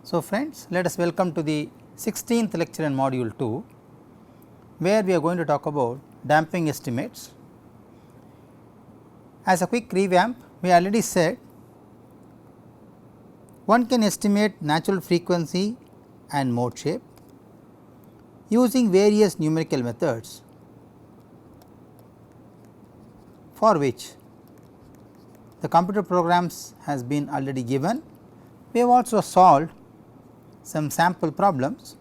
So, friends, let us welcome to the 16th lecture in module 2, where we are going to talk about damping estimates. As a quick revamp, we already said one can estimate natural frequency and mode shape using various numerical methods, for which the computer programs has been already given. We have also solved some sample problems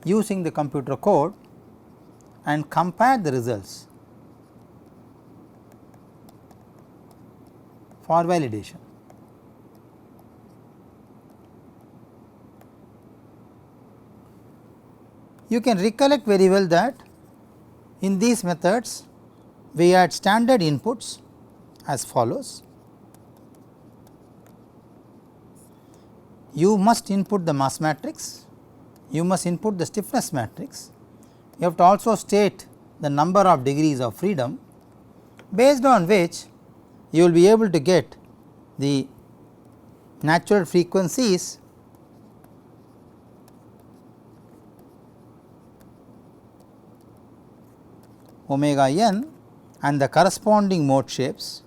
using the computer code and compare the results for validation. You can recollect very well that in these methods we had standard inputs as follows. You must input the mass matrix, you must input the stiffness matrix, you have to also state the number of degrees of freedom, based on which you will be able to get the natural frequencies omega n and the corresponding mode shapes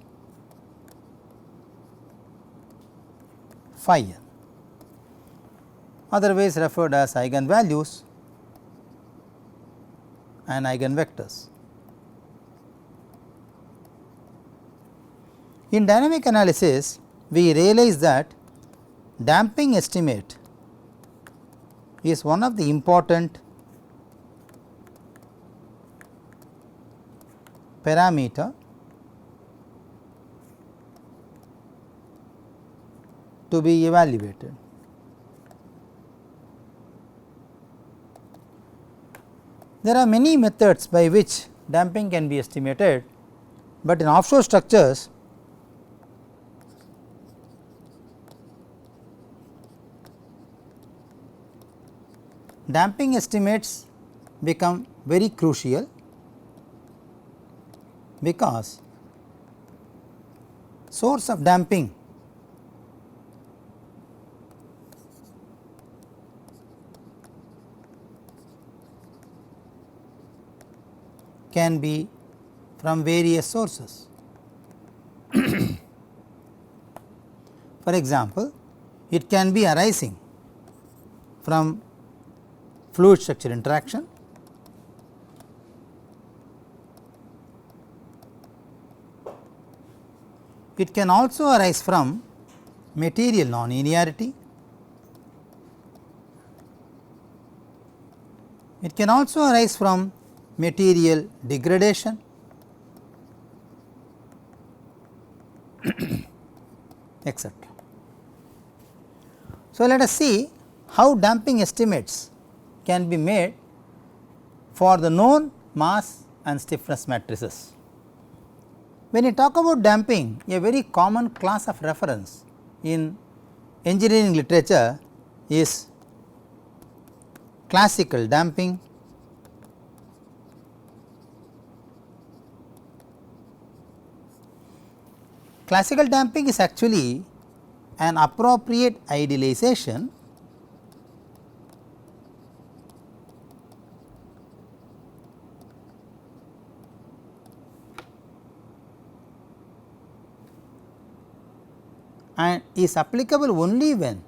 phi n, otherwise referred as eigenvalues and eigenvectors. In dynamic analysis, we realize that damping estimate is one of the important parameter to be evaluated. There are many methods by which damping can be estimated, but in offshore structures damping estimates become very crucial, because source of damping can be from various sources. For example, it can be arising from fluid structure interaction, it can also arise from material non-linearity, it can also arise from material degradation, etc. So, let us see how damping estimates can be made for the known mass and stiffness matrices. When you talk about damping, a very common class of reference in engineering literature is classical damping, classical damping is actually an appropriate idealization and is applicable only when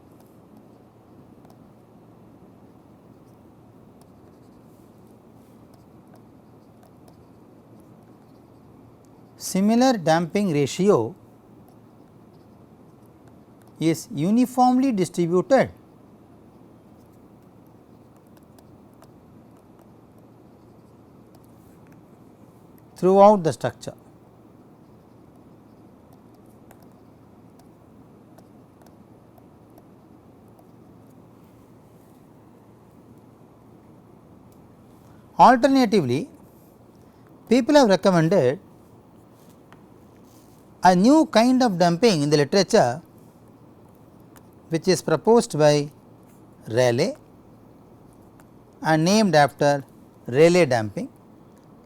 similar damping ratio is uniformly distributed throughout the structure. Alternatively, people have recommended a new kind of damping in the literature, which is proposed by Rayleigh and named after Rayleigh damping.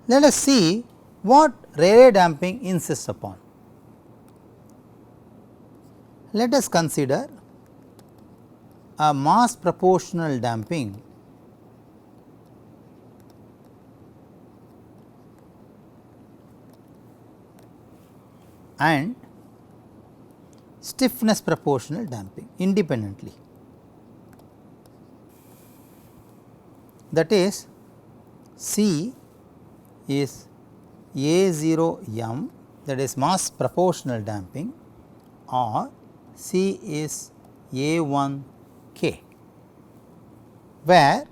Let us see what Rayleigh damping insists upon. Let us consider a mass proportional damping and stiffness proportional damping independently. That is, C is A0m, that is mass proportional damping, or C is A1k, where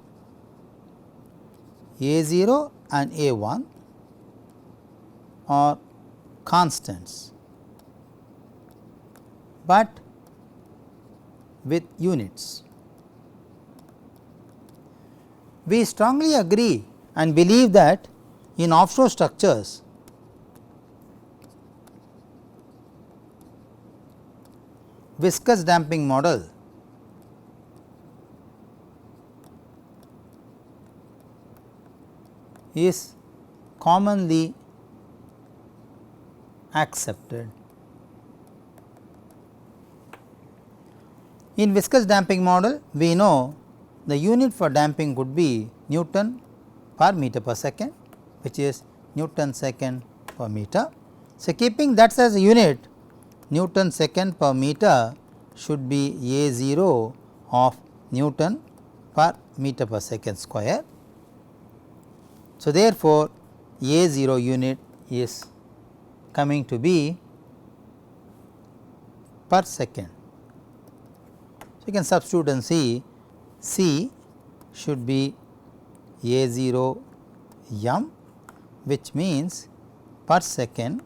A0 and A1 are constants, but with units. We strongly agree and believe that in offshore structures, viscous damping model is commonly accepted. In viscous damping model, we know the unit for damping could be Newton per meter per second, which is Newton second per meter. So, keeping that as a unit, Newton second per meter should be A0 of Newton per meter per second square. So, therefore, A0 unit is coming to be per second. So, you can substitute and see C should be A0 m, which means per second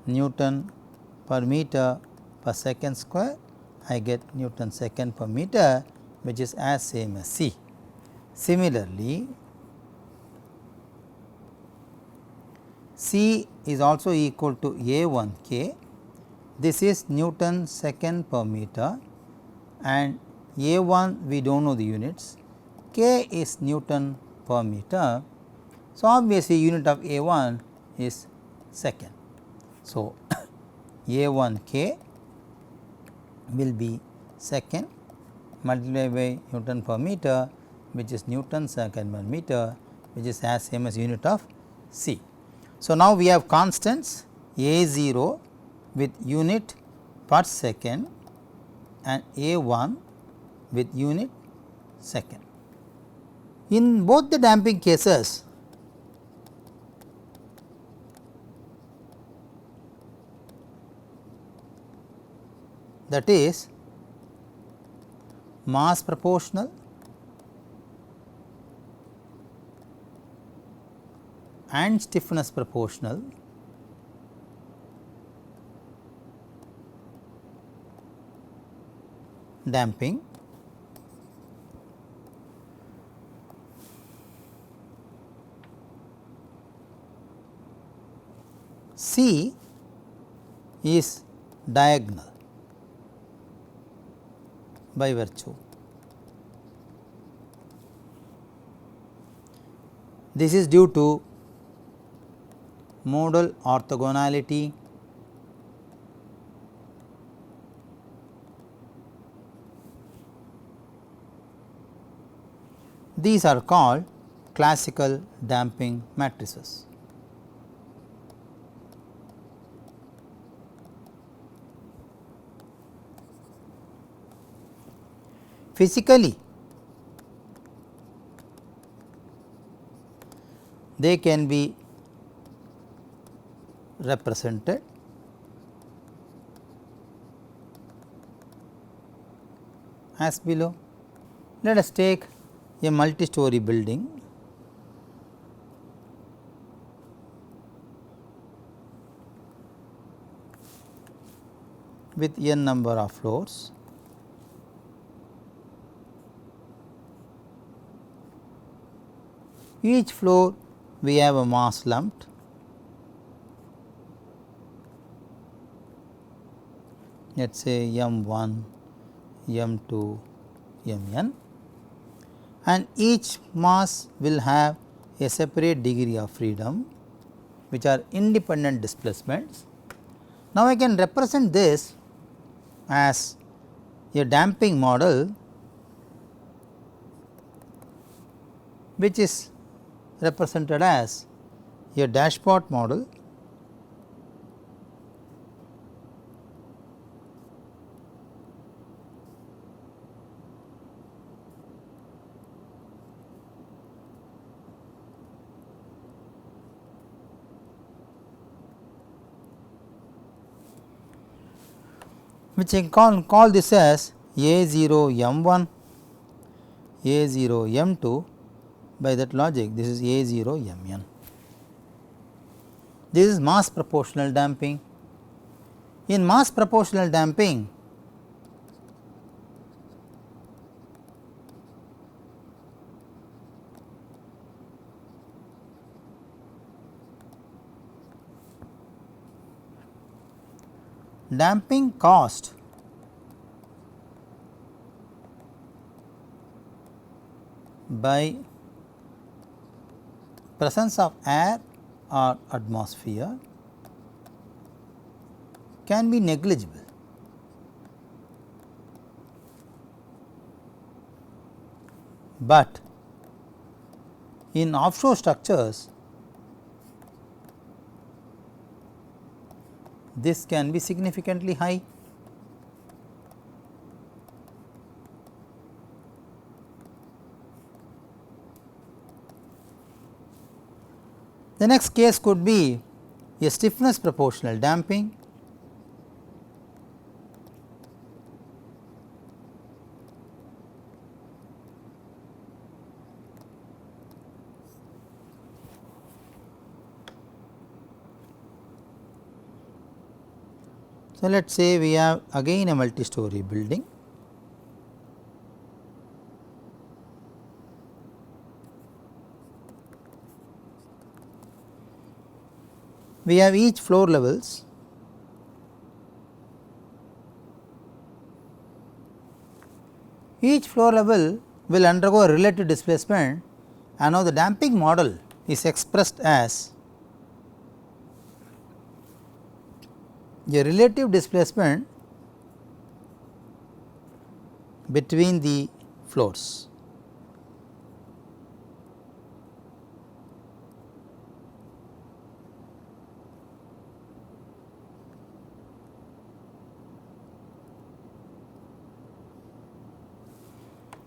Newton per meter per second square. I get Newton second per meter, which is as same as C. Similarly, C is also equal to A1k. This is Newton second per meter, and A1 we do not know the units, k is Newton per meter. So, obviously, unit of A1 is second. So, A1k will be second multiplied by Newton per meter, which is Newton second per meter, which is as same as unit of C. So, now we have constants A0 with unit per second and A1 with unit second. In both the damping cases, that is mass proportional and stiffness proportional, damping C is diagonal by virtue. This is due to modal orthogonality, these are called classical damping matrices. Physically, they can be represented as below. Let us take a multi-story building. With n number of floors. Each floor we have a mass lumped, let us say m1, m2, mn, and each mass will have a separate degree of freedom, which are independent displacements, Now, I can represent this as a damping model which is represented as a dashpot model which I call this as A0 M1, A0 M2. By that logic, this is A0 Mn. This is mass proportional damping. In mass proportional damping, damping caused by presence of air or atmosphere can be negligible. But in offshore structures, this can be significantly high. The next case could be a stiffness proportional damping. So, let us say we have again a multi-story building. We have each floor levels. Each floor level will undergo a relative displacement, and now the damping model is expressed as a relative displacement between the floors.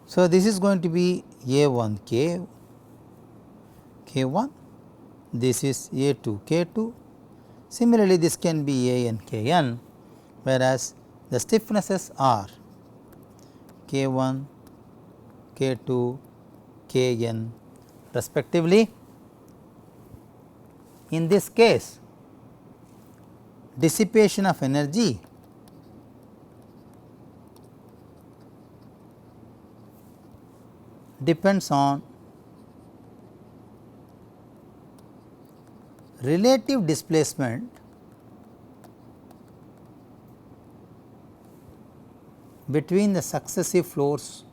So, this is going to be A1 K1, this is A2 K2. Similarly, this can be AN Kn, whereas the stiffnesses are K1, K2, Kn respectively. In this case, dissipation of energy depends on relative displacement between the successive floors.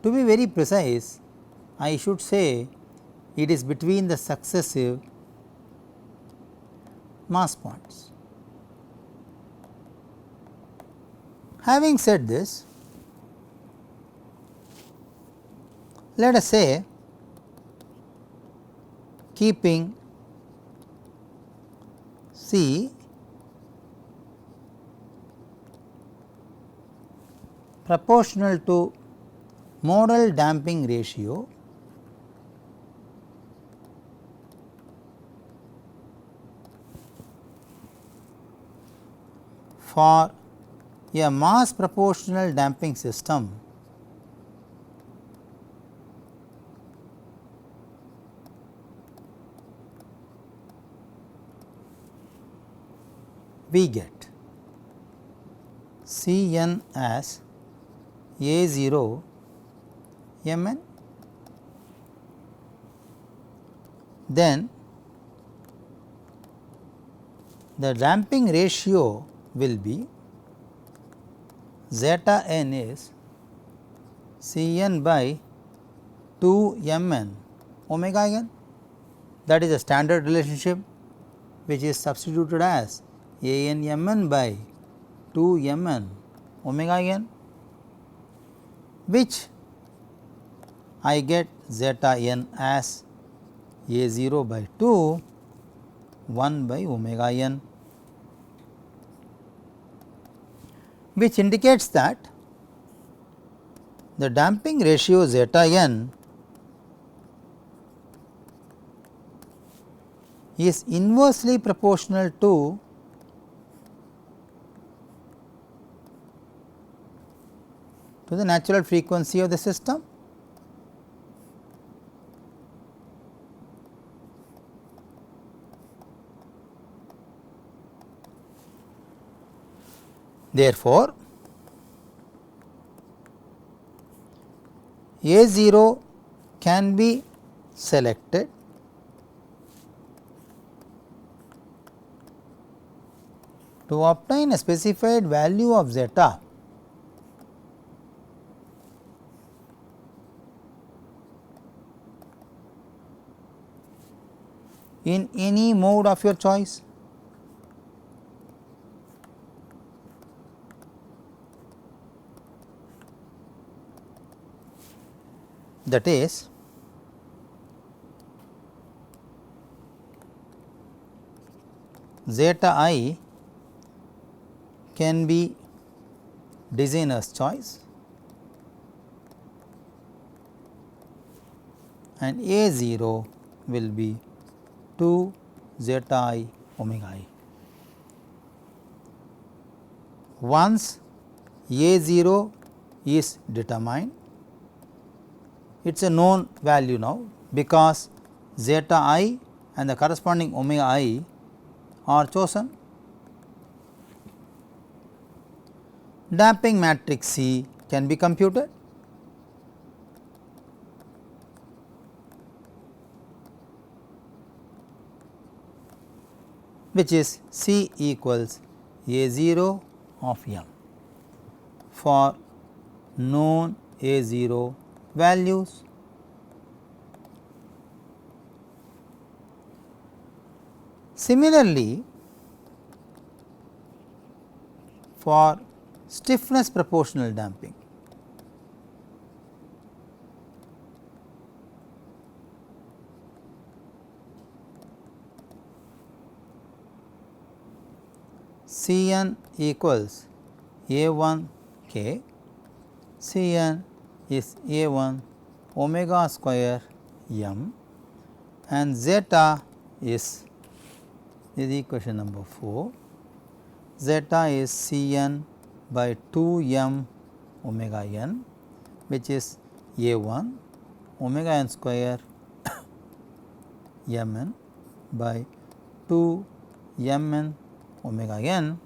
To be very precise, I should say it is between the successive mass points. Having said this, let us say, keeping C proportional to modal damping ratio for a mass proportional damping system, we get Cn as A0 Mn, then the damping ratio will be zeta n is Cn by 2 mn omega n. That is a standard relationship which is substituted as A n mn by 2 mn omega n, which I get zeta n as A 0 by 2 1 by omega n, which indicates that the damping ratio zeta n is inversely proportional to the natural frequency of the system. Therefore, A 0 can be selected to obtain a specified value of zeta in any mode of your choice. That is, zeta I can be designer's choice and A 0 will be 2 zeta I omega I. Once A 0 is determined, it is a known value now, because zeta I and the corresponding omega I are chosen. Damping matrix C can be computed. Which is C equals A 0 of m for known A 0 values. Similarly, for stiffness proportional damping, C n equals A 1 k, C n is A 1 omega square m, and zeta is equation number 4, zeta is C n by 2 m omega n, which is A 1 omega n square m n by 2 m n omega n,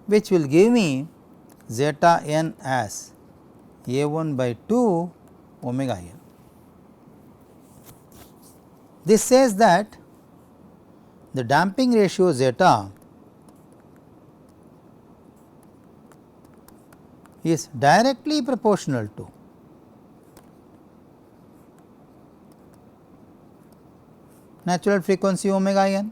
which will give me zeta n as A 1 by 2 omega n. This says that the damping ratio zeta is directly proportional to natural frequency omega n.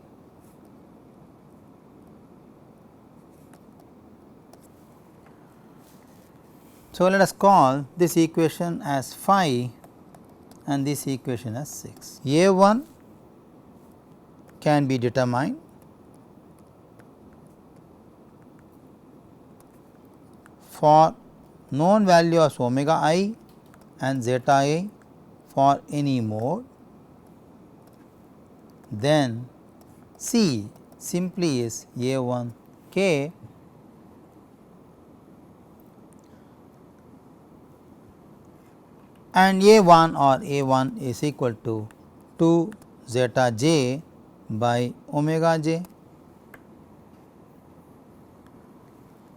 So, let us call this equation as phi and this equation as 6. A 1 can be determined for known value of omega I and zeta I for any mode, then C simply is A 1 k and A 1 or A 1 is equal to 2 zeta j by omega j.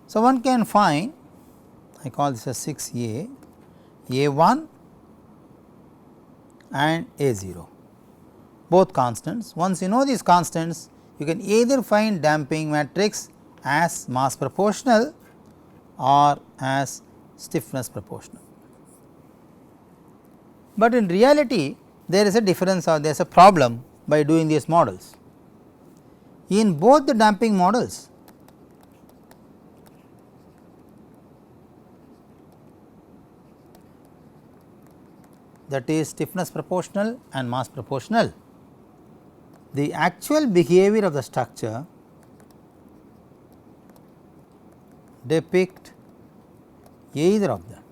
So, one can find, I call this as 6 A 1 and A 0, both constants. Once you know these constants, you can either find damping matrix as mass proportional or as stiffness proportional. but in reality there is a difference or there is a problem by doing these models. In both the damping models, that is stiffness proportional and mass proportional, the actual behavior of the structure depict either of them.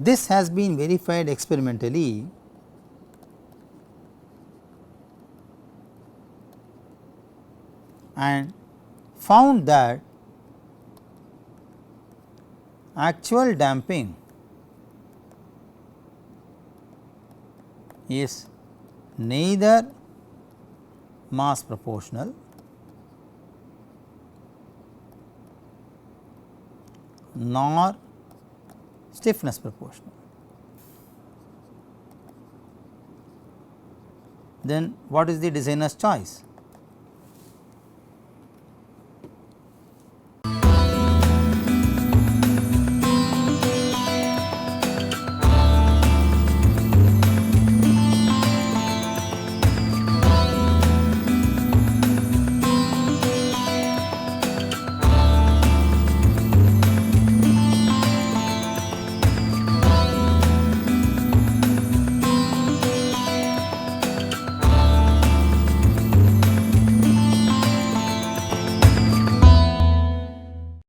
This has been verified experimentally and found that actual damping is neither mass proportional nor stiffness proportional. Then what is the designer's choice?